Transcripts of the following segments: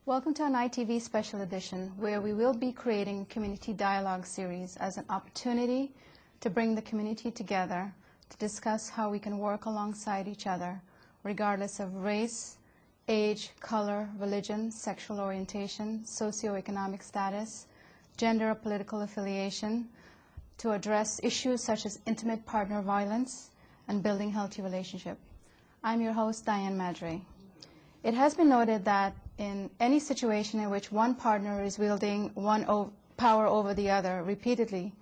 Welcome to an ITV special edition where we will be creating community dialogue series as an opportunity to bring the community together to discuss how we can work alongside each other regardless of race, age, color, religion, sexual orientation, socioeconomic status, gender or political affiliation, to address issues such as intimate partner violence and building healthy relationships. I'm your host, Dianne Madray. It has been noted that in any situation in which one partner is wielding power over the other repeatedly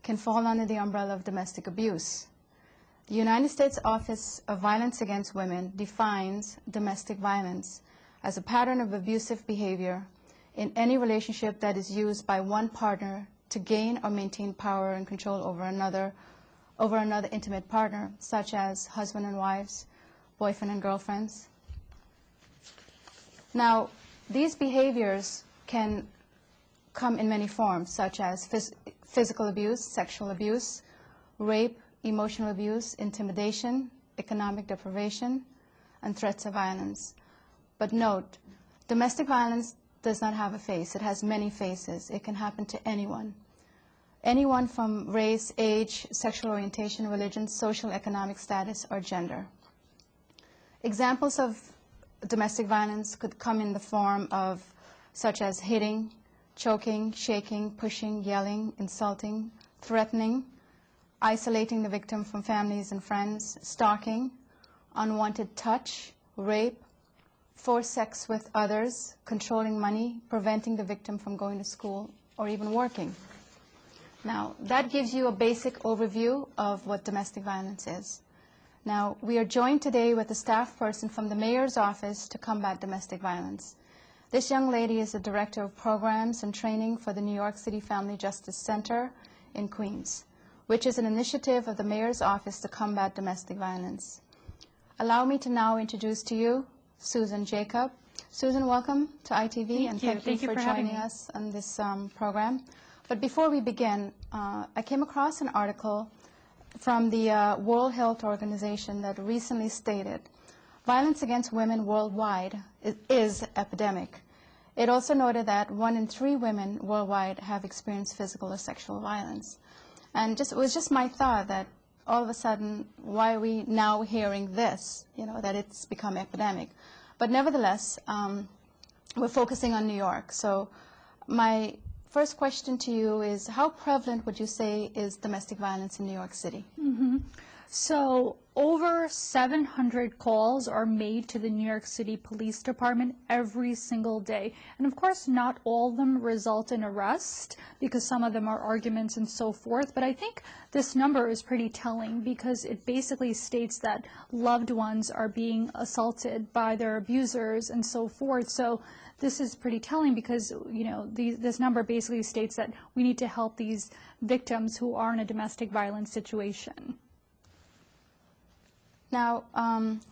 can fall under the umbrella of domestic abuse. The United States Office of Violence Against Women defines domestic violence as a pattern of abusive behavior in any relationship that is used by one partner to gain or maintain power and control over another intimate partner, such as husband and wives, boyfriend and girlfriends. Now, these behaviors can come in many forms, such as physical abuse, sexual abuse, rape, emotional abuse, intimidation, economic deprivation, and threats of violence. But note, domestic violence does not have a face. It has many faces. It can happen to anyone. Anyone from race, age, sexual orientation, religion, social, economic status, or gender. Examples of domestic violence could come in the form of such as hitting, choking, shaking, pushing, yelling, insulting, threatening, isolating the victim from families and friends, stalking, unwanted touch, rape, forced sex with others, controlling money, preventing the victim from going to school or even working. Now, that gives you a basic overview of what domestic violence is. Now, we are joined today with a staff person from the Mayor's Office to Combat Domestic Violence. This young lady is the Director of Programs and Training for the New York City Family Justice Center in Queens, which is an initiative of the Mayor's Office to Combat Domestic Violence. Allow me to now introduce to you Susan Jacob. Susan, welcome to ITV, and thank you for joining us on this program. But before we begin, I came across an article from the World Health Organization that recently stated, violence against women worldwide is epidemic. It also noted that 1 in 3 women worldwide have experienced physical or sexual violence. And it was just my thought that all of a sudden, why are we now hearing this, that it's become epidemic? But nevertheless, we're focusing on New York. So my first question to you is, how prevalent would you say is domestic violence in New York City? So over 700 calls are made to the New York City Police Department every single day. And of course, not all of them result in arrest because some of them are arguments and so forth. But I think this number is pretty telling because it basically states that loved ones are being assaulted by their abusers and so forth. So this is pretty telling because, this number basically states that we need to help these victims who are in a domestic violence situation. Now,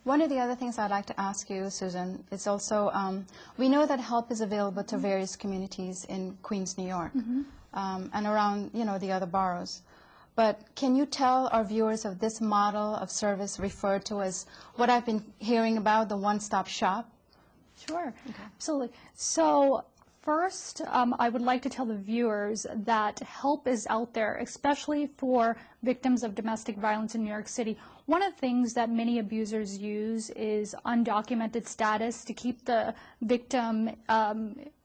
one of the other things I'd like to ask you, Susan, is also, we know that help is available to various communities in Queens, New York, and around, the other boroughs. But can you tell our viewers of this model of service referred to as what I've been hearing about, the one-stop shop? Sure, okay. Absolutely. So first, I would like to tell the viewers that help is out there, especially for victims of domestic violence in New York City. One of the things that many abusers use is undocumented status to keep the victim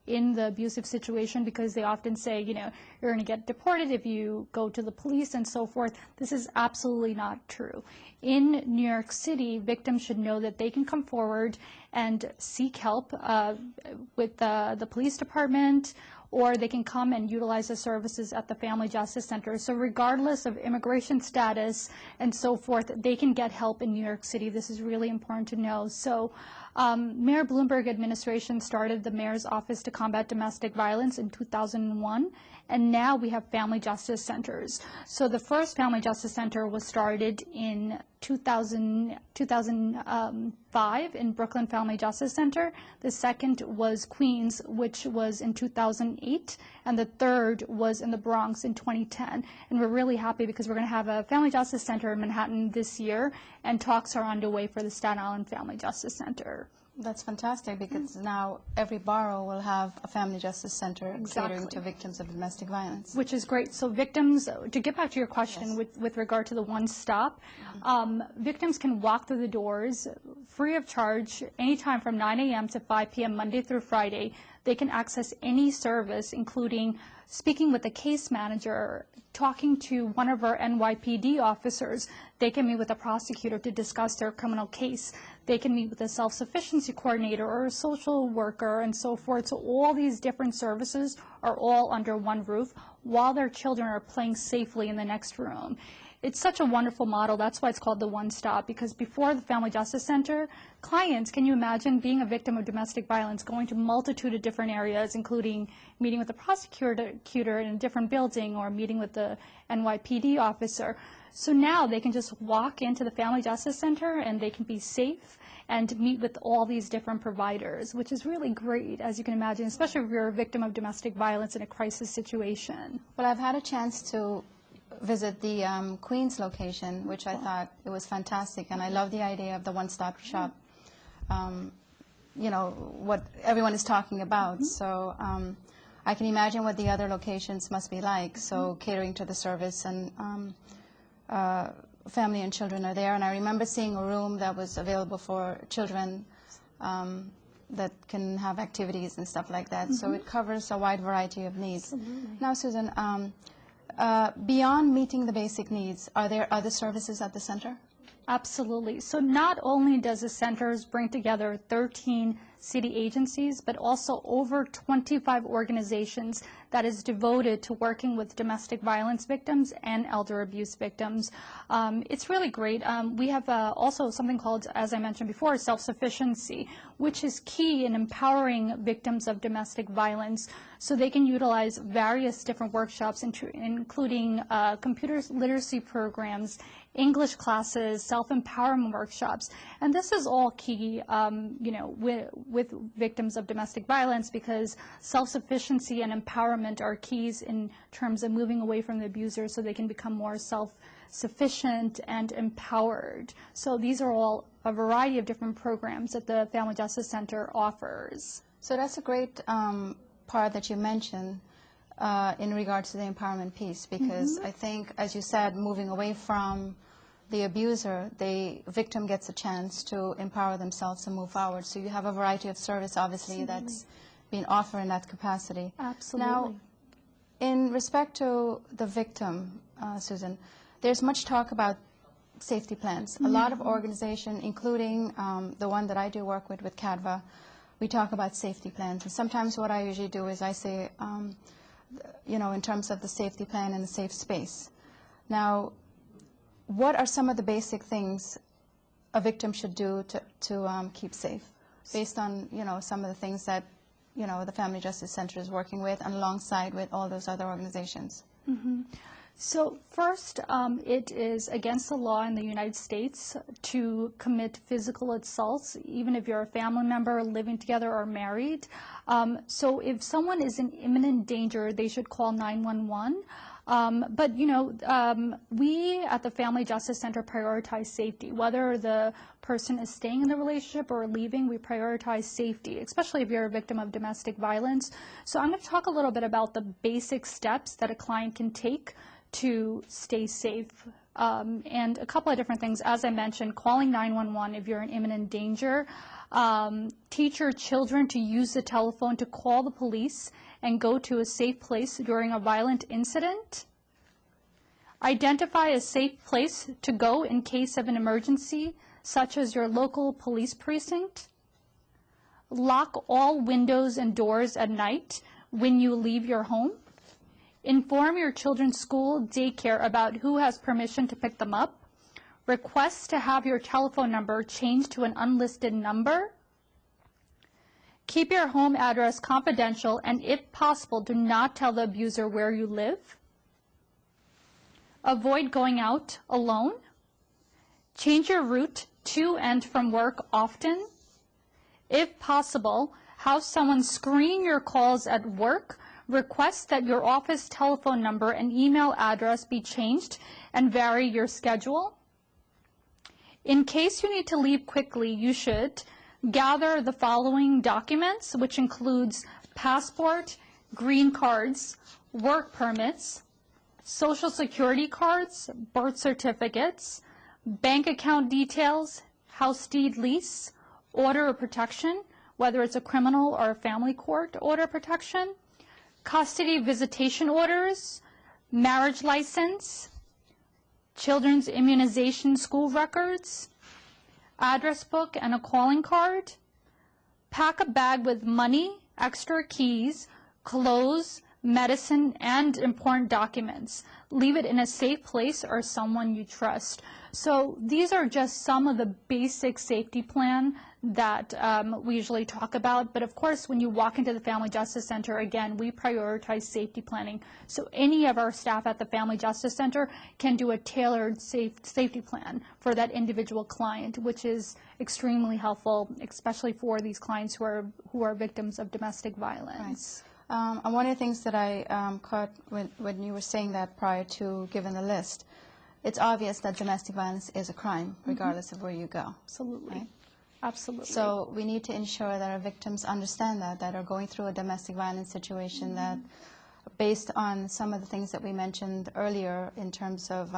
in the abusive situation because they often say, you're going to get deported if you go to the police and so forth. This is absolutely not true. In New York City, victims should know that they can come forward and seek help with the police department, or they can come and utilize the services at the Family Justice Center. So regardless of immigration status and so forth, they can get help in New York City. This is really important to know. So Mayor Bloomberg administration started the Mayor's Office to Combat Domestic Violence in 2001, and now we have Family Justice Centers. So the first Family Justice Center was started in 2005 in Brooklyn Family Justice Center. The second was Queens, which was in 2008, and the third was in the Bronx in 2010. And we're really happy because we're going to have a Family Justice Center in Manhattan this year, and talks are underway for the Staten Island Family Justice Center. That's fantastic, because now every borough will have a family justice center catering to victims of domestic violence. Which is great. So victims, to get back to your question with regard to the one-stop, victims can walk through the doors free of charge anytime from 9 a.m. to 5 p.m. Monday through Friday. They can access any service, including speaking with the case manager, talking to one of our NYPD officers. They can meet with a prosecutor to discuss their criminal case. They can meet with a self-sufficiency coordinator or a social worker and so forth. So all these different services are all under one roof while their children are playing safely in the next room. It's such a wonderful model. That's why it's called the one-stop, because before the Family Justice Center, clients, can you imagine being a victim of domestic violence, going to a multitude of different areas, including meeting with the prosecutor in a different building or meeting with the NYPD officer. So now they can just walk into the Family Justice Center and they can be safe and meet with all these different providers, which is really great, as you can imagine, especially if you're a victim of domestic violence in a crisis situation. Well, I've had a chance to visit the Queens location, which I thought it was fantastic, and I love the idea of the one-stop shop. You know, what everyone is talking about. So I can imagine what the other locations must be like. So catering to the service, and family and children are there. And I remember seeing a room that was available for children that can have activities and stuff like that. So it covers a wide variety of needs. Absolutely. Now, Susan, beyond meeting the basic needs, are there other services at the center? Absolutely. So not only does the centers bring together 13 city agencies, but also over 25 organizations that is devoted to working with domestic violence victims and elder abuse victims. It's really great. We have also something called, as I mentioned before, self-sufficiency, which is key in empowering victims of domestic violence, so they can utilize various different workshops, including computer literacy programs, English classes, self-empowerment workshops. And this is all key, you know, with victims of domestic violence, because self-sufficiency and empowerment are keys in terms of moving away from the abuser so they can become more self-sufficient and empowered. So these are all a variety of different programs that the Family Justice Center offers. So that's a great part that you mentioned in regards to the empowerment piece, because I think, as you said, moving away from the abuser, the victim gets a chance to empower themselves and move forward. So you have a variety of service, obviously, that's being offered in that capacity. Absolutely. Now, in respect to the victim, Susan, there's much talk about safety plans. A lot of organizations, including the one that I do work with CADVA, we talk about safety plans. And sometimes what I usually do is I say, you know, in terms of the safety plan and the safe space. Now, what are some of the basic things a victim should do to keep safe, based on, you know, some of the things that, you know, the Family Justice Center is working with, and alongside with all those other organizations? So first, it is against the law in the United States to commit physical assaults, even if you're a family member, living together, or married. So if someone is in imminent danger, they should call 911. But, you know, we at the Family Justice Center prioritize safety. Whether the person is staying in the relationship or leaving, we prioritize safety, especially if you're a victim of domestic violence. So I'm going to talk a little bit about the basic steps that a client can take to stay safe. And a couple of different things. As I mentioned, calling 911 if you're in imminent danger. Teach your children to use the telephone to call the police and go to a safe place during a violent incident. Identify a safe place to go in case of an emergency, such as your local police precinct. Lock all windows and doors at night when you leave your home. Inform your children's school, daycare about who has permission to pick them up. Request to have your telephone number changed to an unlisted number. Keep your home address confidential, and if possible, do not tell the abuser where you live. Avoid going out alone. Change your route to and from work often. If possible, have someone screen your calls at work. Request that your office telephone number and email address be changed, and vary your schedule. In case you need to leave quickly, you should gather the following documents, which includes passport, green cards, work permits, social security cards, birth certificates, bank account details, house deed lease, order of protection, whether it's a criminal or a family court order of protection, custody visitation orders, marriage license, children's immunization school records, address book and a calling card, pack a bag with money, extra keys, clothes, medicine, and important documents. Leave it in a safe place or someone you trust. So these are just some of the basic safety plan that we usually talk about. But of course, when you walk into the Family Justice Center, again, we prioritize safety planning. So any of our staff at the Family Justice Center can do a tailored safety plan for that individual client, which is extremely helpful, especially for these clients who are victims of domestic violence. Right. And one of the things that I caught when you were saying that prior to giving the list, it's obvious that domestic violence is a crime, regardless of where you go. Absolutely. Right? Absolutely. So we need to ensure that our victims understand that are going through a domestic violence situation, that based on some of the things that we mentioned earlier in terms of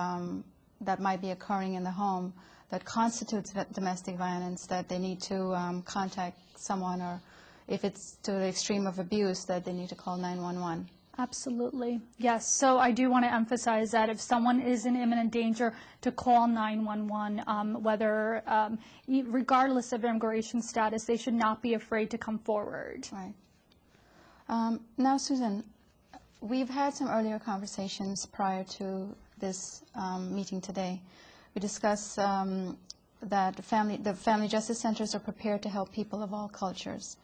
that might be occurring in the home that constitutes domestic violence, that they need to contact someone, or if it's to the extreme of abuse, that they need to call 911. Absolutely. Yes. So I do want to emphasize that if someone is in imminent danger, to call 911, whether, regardless of immigration status, they should not be afraid to come forward. Right. Now, Susan, we've had some earlier conversations prior to this meeting today. We discussed that the Family Justice Centers are prepared to help people of all cultures.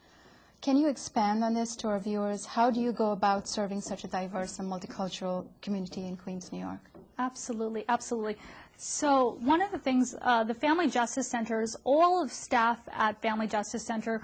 Can you expand on this to our viewers? How do you go about serving such a diverse and multicultural community in Queens, New York? Absolutely, absolutely. So one of the things, the Family Justice Centers, all of staff at Family Justice Center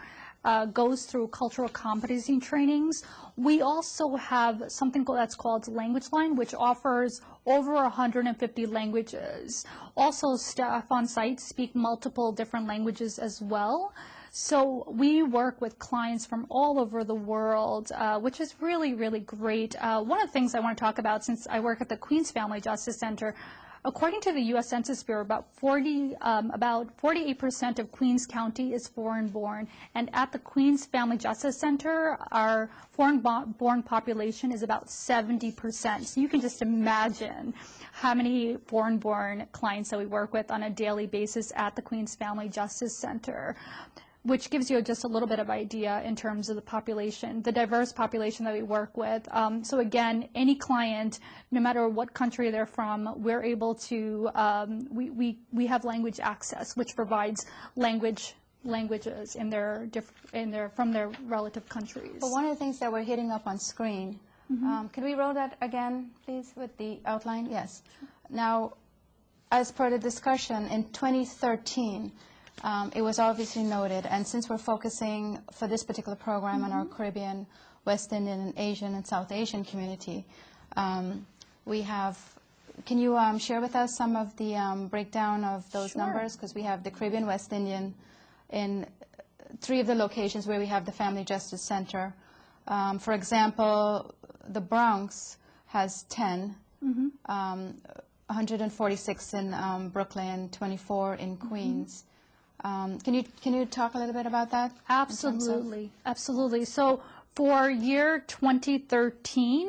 goes through cultural competency trainings. We also have something that's called Language Line, which offers over 150 languages. Also, staff on site speak multiple different languages as well. So we work with clients from all over the world, which is really, really great. One of the things I want to talk about, since I work at the Queens Family Justice Center, according to the U.S. Census Bureau, about 48% of Queens County is foreign-born, and at the Queens Family Justice Center, our foreign-born population is about 70%. So you can just imagine how many foreign-born clients that we work with on a daily basis at the Queens Family Justice Center, which gives you just a little bit of idea in terms of the population, the diverse population that we work with. So again, any client, no matter what country they're from, we're able to, we have language access, which provides languages in from their relative countries. Well, one of the things that we're hitting up on screen, could we roll that again, please, with the outline? Yes. Now, as per the discussion, in 2013, it was obviously noted, and since we're focusing for this particular program on our Caribbean, West Indian, and Asian and South Asian community, we have, can you share with us some of the breakdown of those numbers? Because we have the Caribbean, West Indian in 3 of the locations where we have the Family Justice Center. For example, the Bronx has 10, 146 in Brooklyn, 24 in Queens. Can you talk a little bit about that? Absolutely, absolutely. So for year 2013,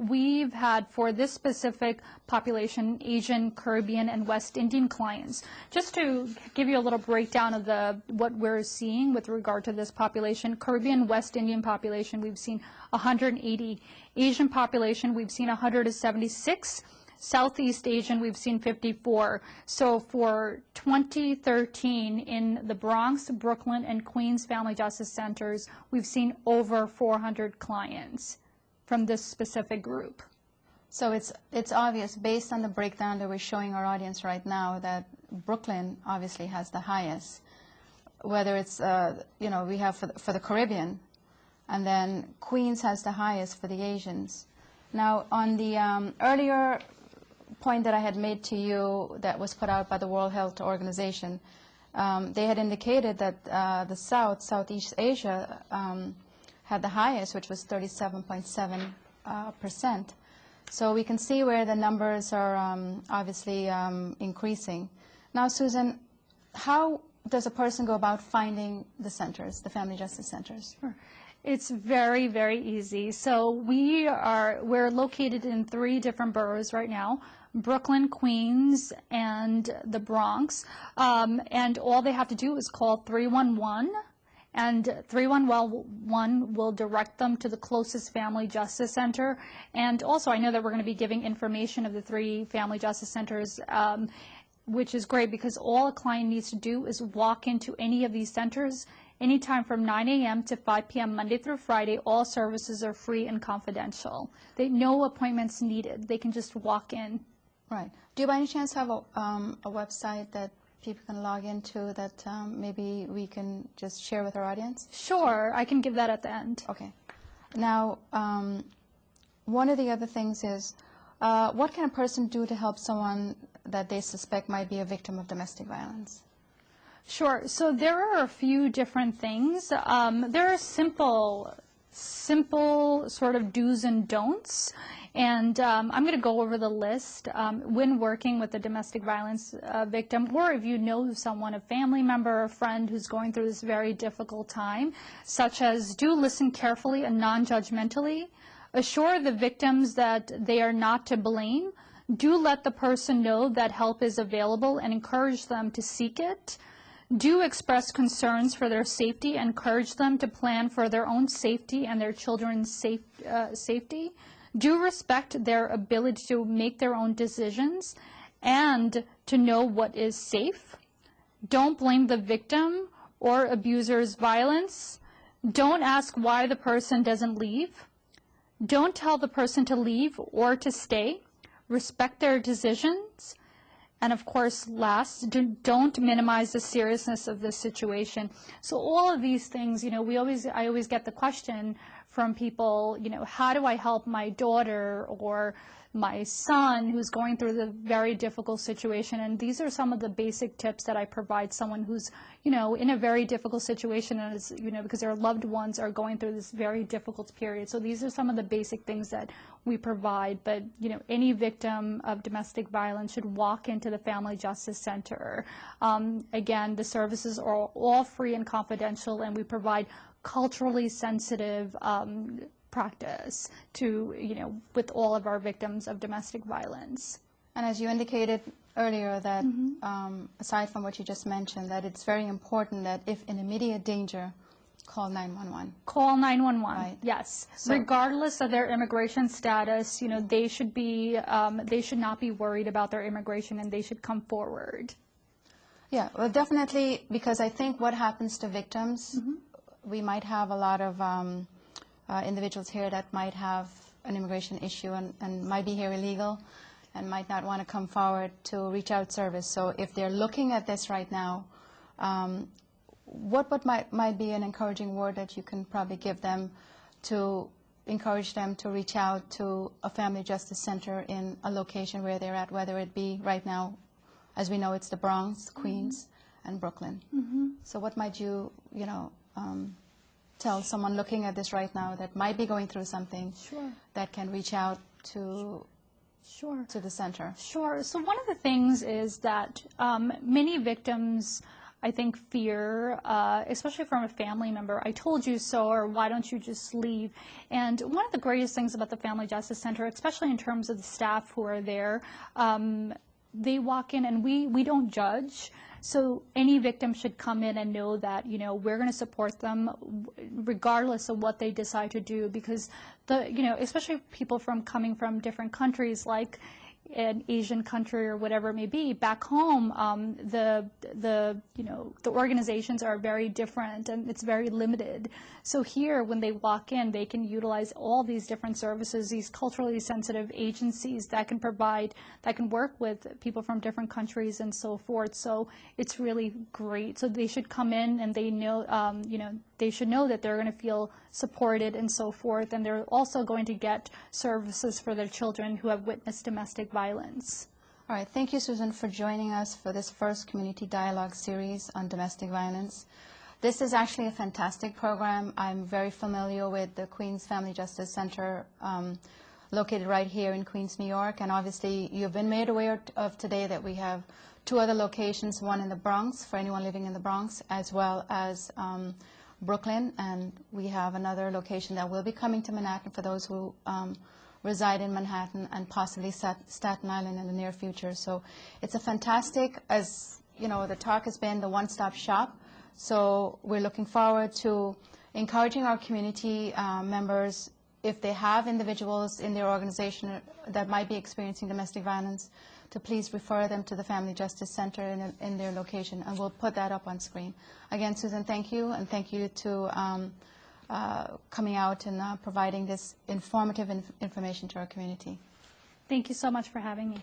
we've had, for this specific population, Asian, Caribbean, and West Indian clients. Just to give you a little breakdown of what we're seeing with regard to this population, Caribbean, West Indian population, we've seen 180. Asian population, we've seen 176. Southeast Asian, we've seen 54. So for 2013, in the Bronx, Brooklyn, and Queens Family Justice Centers, we've seen over 400 clients from this specific group. So it's obvious, based on the breakdown that we're showing our audience right now, that Brooklyn obviously has the highest. Whether it's, we have for the Caribbean, and then Queens has the highest for the Asians. Now, on the earlier point that I had made to you that was put out by the World Health Organization, they had indicated that the Southeast Asia, had the highest, which was 37.7%. So we can see where the numbers are obviously increasing. Now, Susan, how does a person go about finding the centers, the family justice centers? Sure. It's very, very easy. So we're located in 3 different boroughs right now: Brooklyn, Queens, and the Bronx. And all they have to do is call 311, and 311 will direct them to the closest family justice center. And also, I know that we're going to be giving information of the 3 family justice centers, which is great, because all a client needs to do is walk into any of these centers anytime from 9 a.m. to 5 p.m. Monday through Friday. All services are free and confidential. No appointments needed. They can just walk in. Right. Do you by any chance have a website that people can log into that maybe we can just share with our audience? Sure. I can give that at the end. Okay. Now, one of the other things is, what can a person do to help someone that they suspect might be a victim of domestic violence? Sure. So there are a few different things. There are simple sort of do's and don'ts. And I'm going to go over the list when working with a domestic violence victim, or if you know someone, a family member or a friend who's going through this very difficult time, such as do listen carefully and non-judgmentally. Assure the victims that they are not to blame. Do let the person know that help is available and encourage them to seek it. Do express concerns for their safety and encourage them to plan for their own safety and their children's safety. Do respect their ability to make their own decisions and to know what is safe. Don't blame the victim or abuser's violence. Don't ask why the person doesn't leave. Don't tell the person to leave or to stay. Respect their decisions. And of course, last, don't minimize the seriousness of this situation. So all of these things, I always get the question from people, how do I help my daughter or my son who's going through the very difficult situation? And these are some of the basic tips that I provide someone who's, in a very difficult situation, and is, because their loved ones are going through this very difficult period. So these are some of the basic things that we provide. But, any victim of domestic violence should walk into the Family Justice Center. Again, the services are all free and confidential, and we provide culturally sensitive practice to, with all of our victims of domestic violence. And as you indicated earlier, that aside from what you just mentioned, that it's very important that if in immediate danger, call 911. Call 911, right. Yes. So, regardless of their immigration status, they should not be worried about their immigration, and they should come forward. Yeah, well, definitely, because I think what happens to victims, we might have a lot of individuals here that might have an immigration issue and might be here illegal and might not want to come forward to reach out service. So if they're looking at this right now, what might be an encouraging word that you can probably give them to encourage them to reach out to a family justice center in a location where they're at, whether it be right now, as we know, it's the Bronx, Queens, and Brooklyn. So what might you, tell someone looking at this right now that might be going through something that can reach out to the center? Sure. So one of the things is that many victims, I think, fear, especially from a family member, I told you so, or why don't you just leave? And one of the greatest things about the Family Justice Center, especially in terms of the staff who are there, they walk in and we don't judge. So any victim should come in and know that, we're going to support them regardless of what they decide to do, because especially people coming from different countries, like an Asian country or whatever it may be, back home, the organizations are very different and it's very limited. So here, when they walk in, they can utilize all these different services, these culturally sensitive agencies that can work with people from different countries and so forth. So it's really great. So they should come in and they know, they should know that they're going to feel supported and so forth, and they're also going to get services for their children who have witnessed domestic violence. All right, thank you, Susan, for joining us for this first community dialogue series on domestic violence. This is actually a fantastic program. I'm very familiar with the Queens Family Justice Center located right here in Queens, New York, and obviously you've been made aware of today that we have 2 other locations, one in the Bronx for anyone living in the Bronx, as well as Brooklyn, and we have another location that will be coming to Manhattan for those who reside in Manhattan, and possibly Staten Island in the near future. So it's a fantastic, as you know, the talk has been the one-stop shop. So we're looking forward to encouraging our community members, if they have individuals in their organization that might be experiencing domestic violence, to please refer them to the Family Justice Center in their location, and we'll put that up on screen. Again, Susan, thank you, and thank you to coming out and providing this informative information to our community. Thank you so much for having me.